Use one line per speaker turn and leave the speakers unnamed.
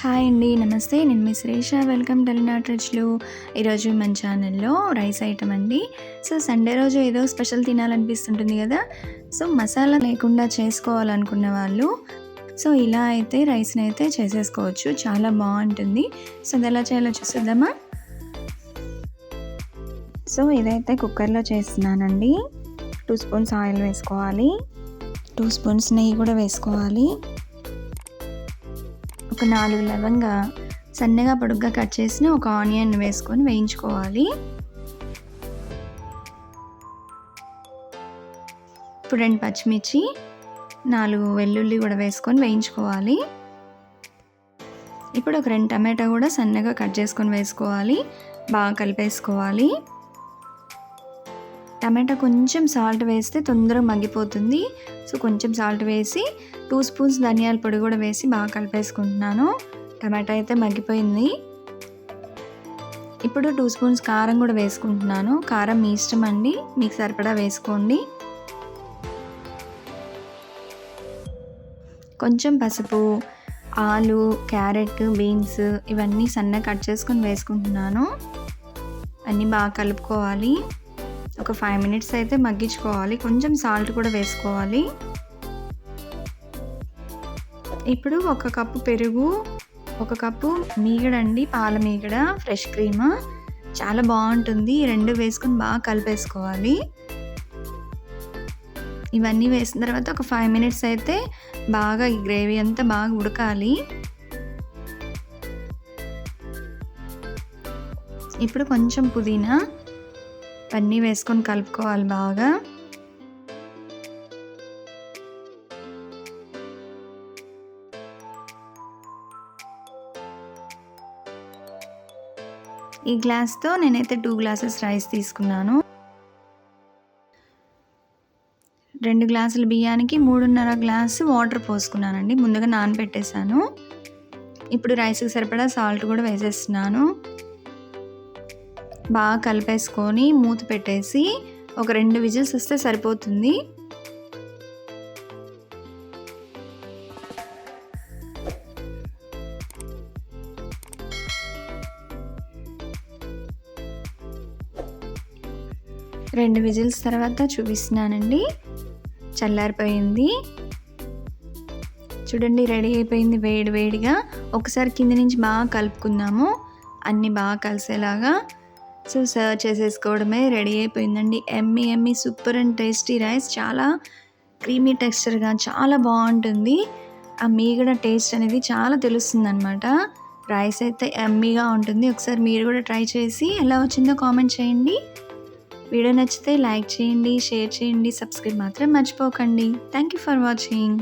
Hi అండి. నమస్తే. నేను మీ శ్రేష. వెల్కమ్ టెలినాట్ రిచ్‌లు. ఈరోజు మన ఛానల్‌లో రైస్ ఐటమ్ అండి. సండే రోజు ఏదో స్పెషల్ తినాలనిపిస్తుంటుంది కదా! మసాలా లేకుండా చేసుకోవాలనుకున్న వాళ్ళు ఇలా అయితే రైస్‌ని అయితే చేసేసుకోవచ్చు. చాలా బావుంటుంది. అది ఎలా చేయాలో చూసేద్దామా? ఇదైతే కుక్కర్‌లో చేస్తున్నానండి. 2 స్పూన్స్ ఆయిల్ వేసుకోవాలి. 2 స్పూన్స్ నెయ్యి కూడా వేసుకోవాలి. ఒక 4 లవంగా సన్నగా పొడుగ్గా కట్ చేసిన ఒక ఆనియన్ వేసుకొని వేయించుకోవాలి. ఇప్పుడు 2 పచ్చిమిర్చి, 4 వెల్లుల్లి కూడా వేసుకొని వేయించుకోవాలి. ఇప్పుడు ఒక 2 టమాటా కూడా సన్నగా కట్ చేసుకొని వేసుకోవాలి. బాగా కలిపేసుకోవాలి. టమాటా కొంచెం సాల్ట్ వేస్తే తొందరగా మగ్గిపోతుంది. కొంచెం సాల్ట్ వేసి 2 స్పూన్స్ ధనియాల పొడి కూడా వేసి బాగా కలిపేసుకుంటున్నాను. టమాటా అయితే మగ్గిపోయింది. ఇప్పుడు 2 స్పూన్స్ కారం కూడా వేసుకుంటున్నాను. కారం మీ ఇష్టం అండి, మీకు సరిపడా వేసుకోండి. కొంచెం పసుపు, ఆలు, క్యారెట్, బీన్స్ ఇవన్నీ సన్నగా కట్ చేసుకొని వేసుకుంటున్నాను. అన్నీ బాగా కలుపుకోవాలి. ఒక 5 మినిట్స్ అయితే మగ్గించుకోవాలి. కొంచెం సాల్ట్ కూడా వేసుకోవాలి. ఇప్పుడు 1 కప్పు పెరుగు, 1 కప్పు మీగడండి, పాల మీగడ, ఫ్రెష్ క్రీమ్ చాలా బాగుంటుంది. ఈ 2 వేసుకొని బాగా కలిపేసుకోవాలి. ఇవన్నీ వేసిన తర్వాత ఒక 5 మినిట్స్ అయితే బాగా ఈ గ్రేవీ అంతా బాగా ఉడకాలి. ఇప్పుడు కొంచెం పుదీనా అన్నీ వేసుకొని కలుపుకోవాలి బాగా. ఈ గ్లాస్తో నేనైతే 2 గ్లాసెస్ రైస్ తీసుకున్నాను. 2 గ్లాసుల బియ్యానికి 3.5 గ్లాసు వాటర్ పోసుకున్నానండి. ముందుగా నానబెట్టేశాను. ఇప్పుడు రైస్కి సరిపడా సాల్ట్ కూడా వేసేస్తున్నాను. బాగా కలిపేసుకొని మూత పెట్టేసి ఒక 2 విజిల్స్ వస్తే సరిపోతుంది. రెండు విజిల్స్ తర్వాత చూపిస్తున్నానండి. చల్లారిపోయింది. చూడండి, రెడీ అయిపోయింది వేడి వేడిగా. ఒకసారి కింద నుంచి బాగా కలుపుకుందాము, అన్నీ బాగా కలిసేలాగా. సర్వ్ చేసేసుకోవడమే, రెడీ అయిపోయిందండి. Emmy Emmy super and tasty rice. చాలా క్రీమీ టెక్స్చర్గా చాలా బాగుంటుంది. ఆ మీగడ టేస్ట్ అనేది చాలా తెలుస్తుంది అనమాట. రైస్ అయితే ఎమ్మీగా ఉంటుంది. ఒకసారి మీరు కూడా ట్రై చేసి ఎలా వచ్చిందో కామెంట్ చేయండి. వీడియో నచ్చితే లైక్ చేయండి, షేర్ చేయండి, సబ్స్క్రైబ్ మాత్రం మర్చిపోకండి. Thank you for watching.